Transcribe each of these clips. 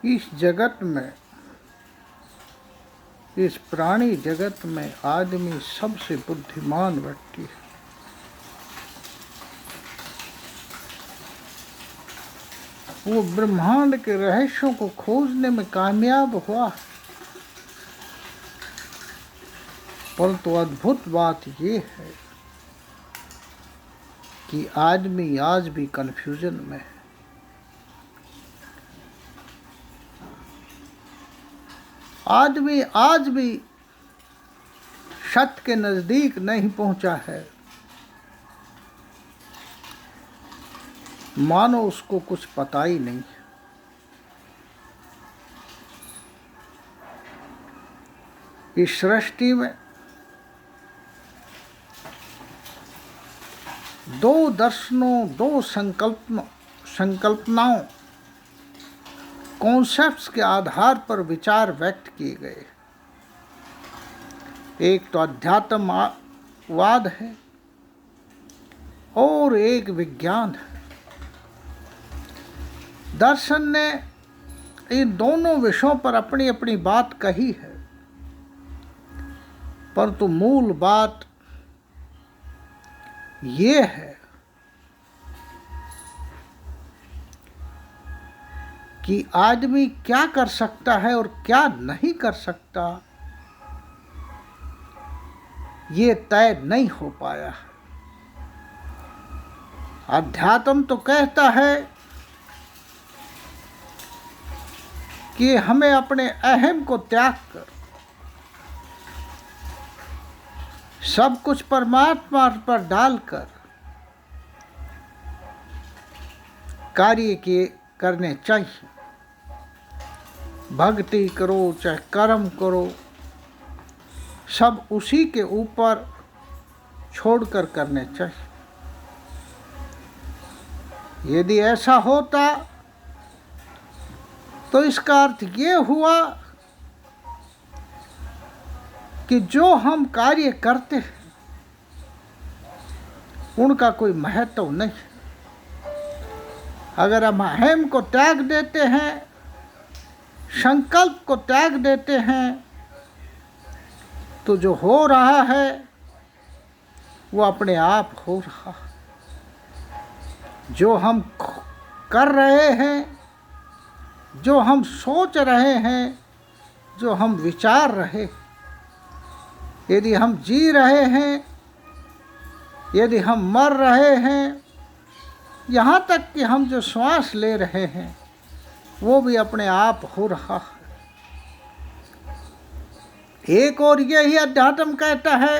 इस जगत में, इस प्राणी जगत में आदमी सबसे बुद्धिमान व्यक्ति है। वो ब्रह्मांड के रहस्यों को खोजने में कामयाब हुआ। परंतु अद्भुत बात ये है कि आदमी आज भी कंफ्यूजन में है। आदमी आज भी सत्य के नजदीक नहीं पहुंचा है। मानो उसको कुछ पता ही नहीं। इस सृष्टि में दो दर्शनों, दो संकल्पनाओं, कॉन्सेप्ट्स के आधार पर विचार व्यक्त किए गए। एक तो अध्यात्मवाद है और एक विज्ञान है। दर्शन ने इन दोनों विषयों पर अपनी अपनी बात कही है, परंतु मूल बात ये है कि आदमी क्या कर सकता है और क्या नहीं कर सकता, ये तय नहीं हो पाया। अध्यात्म तो कहता है कि हमें अपने अहम को त्याग कर सब कुछ परमात्मा पर डालकर कार्य करने चाहिए। भक्ति करो चाहे कर्म करो, सब उसी के ऊपर छोड़कर करने चाहिए। यदि ऐसा होता तो इसका अर्थ ये हुआ कि जो हम कार्य करते हैं उनका कोई महत्व नहीं। अगर हम अहम को त्याग देते हैं, संकल्प को त्याग देते हैं, तो जो हो रहा है वो अपने आप हो रहा है। जो हम कर रहे हैं, जो हम सोच रहे हैं, जो हम विचार रहे, यदि हम जी रहे हैं, यदि हम मर रहे हैं, यहाँ तक कि हम जो श्वास ले रहे हैं वो भी अपने आप हो रहा है। एक और यही अध्यात्म कहता है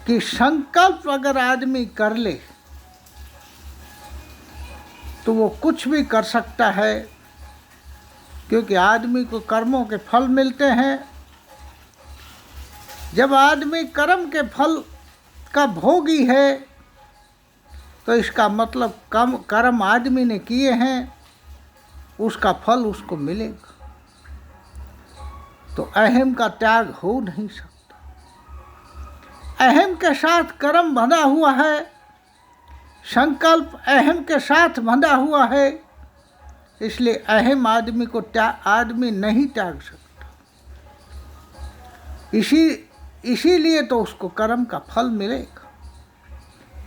कि संकल्प अगर आदमी कर ले तो वो कुछ भी कर सकता है, क्योंकि आदमी को कर्मों के फल मिलते हैं। जब आदमी कर्म के फल का भोगी है तो इसका मतलब कर्म आदमी ने किए हैं, उसका फल उसको मिलेगा। तो अहम का त्याग हो नहीं सकता। अहम के साथ कर्म बंधा हुआ है, संकल्प अहम के साथ बंधा हुआ है, इसलिए अहम आदमी को आदमी नहीं त्याग सकता। इसीलिए तो उसको कर्म का फल मिलेगा।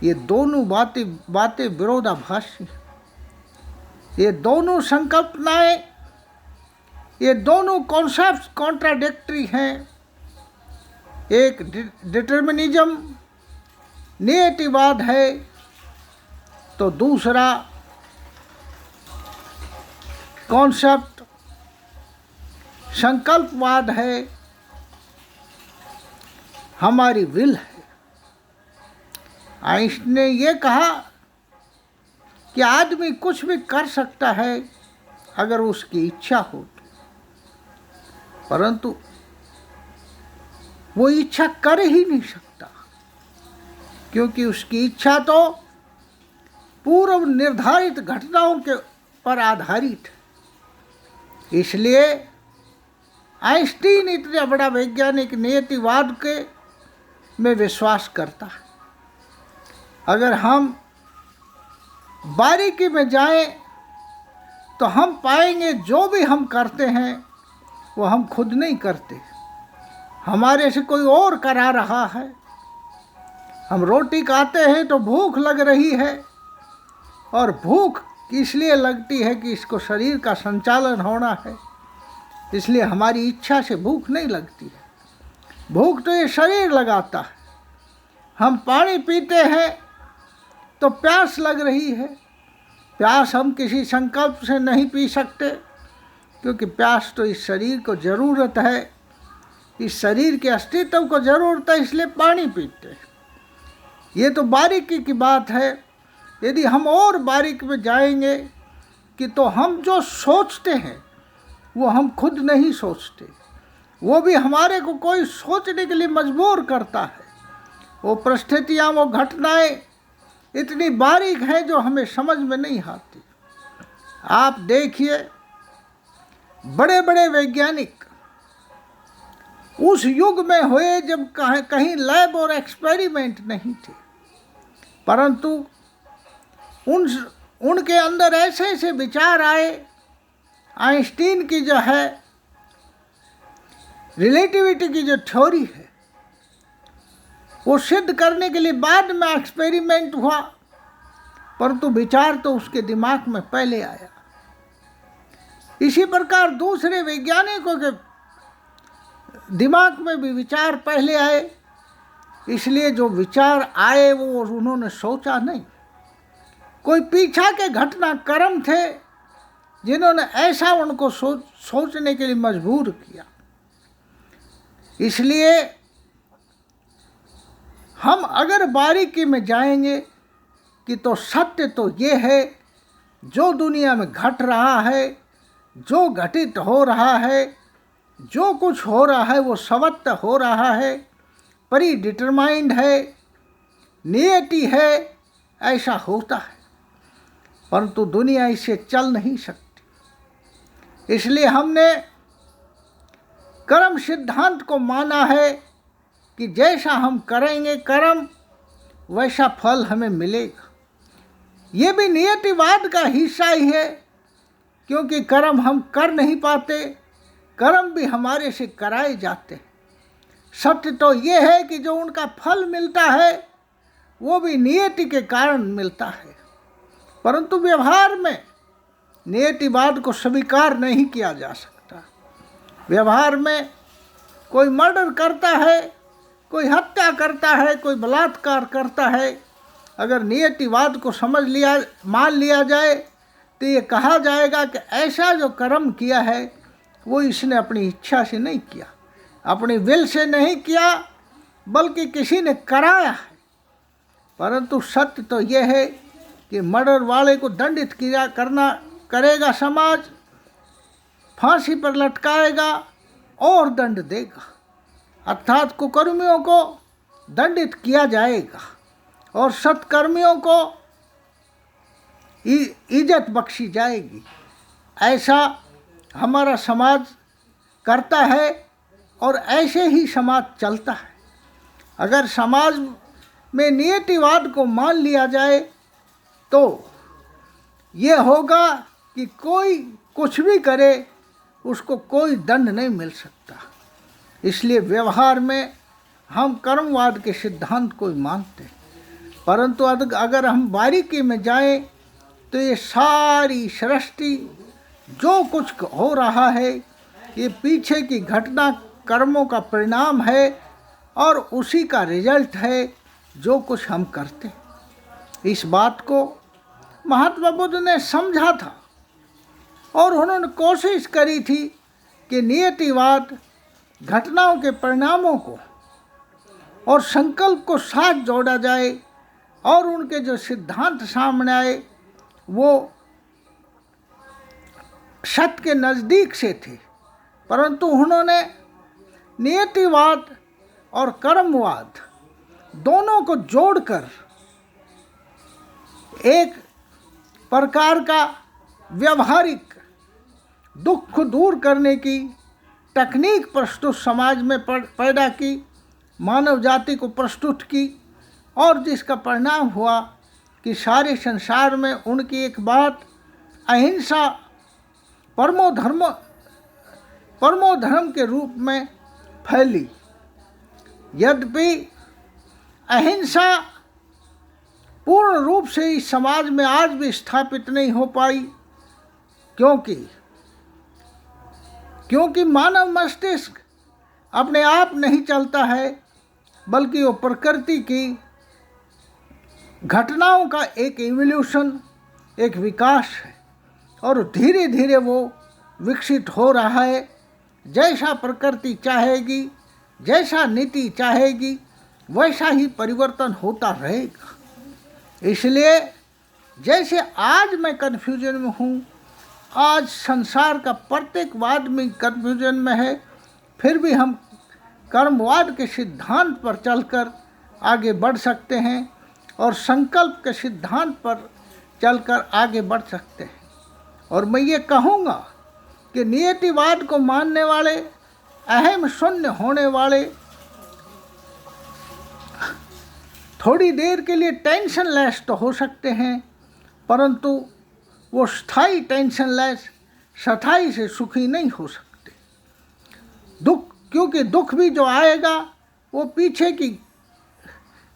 ये दोनों बातें विरोधाभासी, ये दोनों संकल्पनाएं, ये दोनों कॉन्सेप्ट्स कॉन्ट्राडिक्टरी हैं। एक डिटर्मिनिज्म, नियतिवाद है, तो दूसरा कॉन्सेप्ट संकल्पवाद है, हमारी विल है। आइंस्टाइन ने ये कहा कि आदमी कुछ भी कर सकता है अगर उसकी इच्छा हो तो, परंतु वो इच्छा कर ही नहीं सकता, क्योंकि उसकी इच्छा तो पूर्व निर्धारित घटनाओं के पर आधारित है। इसलिए आइंस्टीन इतना बड़ा वैज्ञानिक नियतिवाद के में विश्वास करता है। अगर हम बारीकी में जाएं तो हम पाएंगे जो भी हम करते हैं वो हम खुद नहीं करते, हमारे से कोई और करा रहा है। हम रोटी खाते हैं तो भूख लग रही है, और भूख इसलिए लगती है कि इसको शरीर का संचालन होना है, इसलिए हमारी इच्छा से भूख नहीं लगती है, भूख तो ये शरीर लगाता है। हम पानी पीते हैं तो प्यास लग रही है, प्यास हम किसी संकल्प से नहीं पी सकते, क्योंकि प्यास तो इस शरीर को ज़रूरत है, इस शरीर के अस्तित्व को ज़रूरत है, इसलिए पानी पीते हैं। ये तो बारीकी की बात है। यदि हम और बारीक में जाएंगे कि तो हम जो सोचते हैं वो हम खुद नहीं सोचते, वो भी हमारे को कोई सोचने के लिए मजबूर करता है। वो परिस्थितियाँ, वो घटनाएं इतनी बारीक हैं जो हमें समझ में नहीं आती। आप देखिए, बड़े बड़े वैज्ञानिक उस युग में हुए जब कहीं लैब और एक्सपेरिमेंट नहीं थे, परंतु उनके अंदर ऐसे ऐसे विचार आए। आइंस्टीन की जो है रिलेटिविटी की जो थ्योरी है, वो सिद्ध करने के लिए बाद में एक्सपेरिमेंट हुआ, परंतु विचार तो उसके दिमाग में पहले आया। इसी प्रकार दूसरे वैज्ञानिकों के दिमाग में भी विचार पहले आए, इसलिए जो विचार आए वो उन्होंने सोचा नहीं। कोई पीछा के घटनाक्रम थे जिन्होंने ऐसा उनको सोचने के लिए मजबूर किया। इसलिए हम अगर बारीकी में जाएंगे कि तो सत्य तो ये है, जो दुनिया में घट रहा है, जो घटित हो रहा है, जो कुछ हो रहा है वो स्वतः हो रहा है, प्री डिटरमाइंड है, नियति है, ऐसा होता है, परंतु दुनिया इससे चल नहीं सकती। इसलिए हमने कर्म सिद्धांत को माना है कि जैसा हम करेंगे कर्म वैसा फल हमें मिलेगा। ये भी नियतिवाद का हिस्सा ही है, क्योंकि कर्म हम कर नहीं पाते, कर्म भी हमारे से कराए जाते हैं। सत्य तो ये है कि जो उनका फल मिलता है वो भी नियति के कारण मिलता है, परंतु व्यवहार में नियतिवाद को स्वीकार नहीं किया जा सकता। व्यवहार में कोई मर्डर करता है, कोई हत्या करता है, कोई बलात्कार करता है, अगर नियतिवाद को मान लिया जाए तो ये कहा जाएगा कि ऐसा जो कर्म किया है वो इसने अपनी इच्छा से नहीं किया, अपनी विल से नहीं किया, बल्कि किसी ने कराया है। परंतु सत्य तो यह है कि मर्डर वाले को दंडित करेगा समाज, फांसी पर लटकाएगा और दंड देगा, अर्थात कुकर्मियों को दंडित किया जाएगा और सत्कर्मियों को इज्जत बख्शी जाएगी। ऐसा हमारा समाज करता है और ऐसे ही समाज चलता है। अगर समाज में नियतिवाद को मान लिया जाए तो ये होगा कि कोई कुछ भी करे उसको कोई दंड नहीं मिल सकता। इसलिए व्यवहार में हम कर्मवाद के सिद्धांत को ही मानते हैं, परंतु अगर हम बारीकी में जाएं तो ये सारी सृष्टि जो कुछ हो रहा है ये पीछे की घटना कर्मों का परिणाम है और उसी का रिजल्ट है जो कुछ हम करते हैं। इस बात को महात्मा बुद्ध ने समझा था और उन्होंने कोशिश करी थी कि नियतिवाद घटनाओं के परिणामों को और संकल्प को साथ जोड़ा जाए और उनके जो सिद्धांत सामने आए वो सत्य के नज़दीक से थे, परंतु उन्होंने नियतिवाद और कर्मवाद दोनों को जोड़कर एक प्रकार का व्यवहारिक दुख को दूर करने की तकनीक प्रस्तुत समाज में पैदा की, मानव जाति को प्रस्तुत की और जिसका परिणाम हुआ कि सारे संसार में उनकी एक बात अहिंसा परमो धर्म के रूप में फैली। यद्यपि अहिंसा पूर्ण रूप से इस समाज में आज भी स्थापित नहीं हो पाई, क्योंकि मानव मस्तिष्क अपने आप नहीं चलता है, बल्कि वो प्रकृति की घटनाओं का एक इवोल्यूशन, एक विकास है, और धीरे धीरे वो विकसित हो रहा है। जैसा प्रकृति चाहेगी, जैसा नीति चाहेगी, वैसा ही परिवर्तन होता रहेगा। इसलिए जैसे आज मैं कन्फ्यूजन में हूँ, आज संसार का प्रत्येक आदमी कन्फ्यूजन में है, फिर भी हम कर्मवाद के सिद्धांत पर चलकर आगे बढ़ सकते हैं और संकल्प के सिद्धांत पर चलकर आगे बढ़ सकते हैं। और मैं ये कहूँगा कि नियतिवाद को मानने वाले, अहम शून्य होने वाले, थोड़ी देर के लिए टेंशन लेस तो हो सकते हैं, परंतु वो स्थायी टेंशन लेस, स्थायी से सुखी नहीं हो सकते। क्योंकि दुख भी जो आएगा वो पीछे की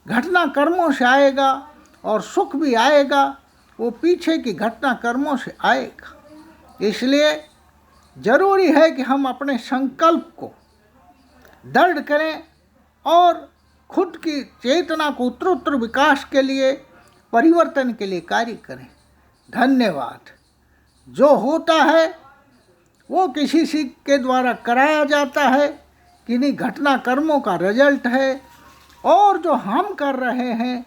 घटना कर्मों से आएगा, और सुख भी आएगा वो पीछे की घटना कर्मों से आएगा। इसलिए ज़रूरी है कि हम अपने संकल्प को दृढ़ करें और खुद की चेतना को उत्तरोत्तर विकास के लिए, परिवर्तन के लिए कार्य करें। धन्यवाद। जो होता है वो किसी के द्वारा कराया जाता है, किन्हीं घटना कर्मों का रिजल्ट है, और जो हम कर रहे हैं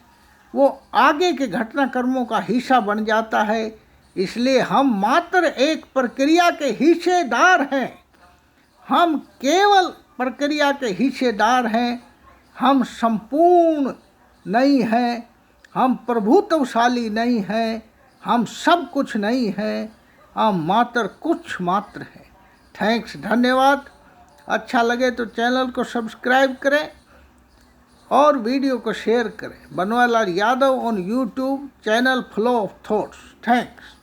वो आगे के घटना कर्मों का हिस्सा बन जाता है। इसलिए हम मात्र एक प्रक्रिया के हिस्सेदार हैं, हम केवल प्रक्रिया के हिस्सेदार हैं। हम संपूर्ण नहीं हैं, हम प्रभुत्वशाली नहीं हैं, हम सब कुछ नहीं हैं, हम मात्र कुछ मात्र हैं। थैंक्स, धन्यवाद। अच्छा लगे तो चैनल को सब्सक्राइब करें और वीडियो को शेयर करें। Banwarilal Yadav on YouTube channel, flow of thoughts. Thanks.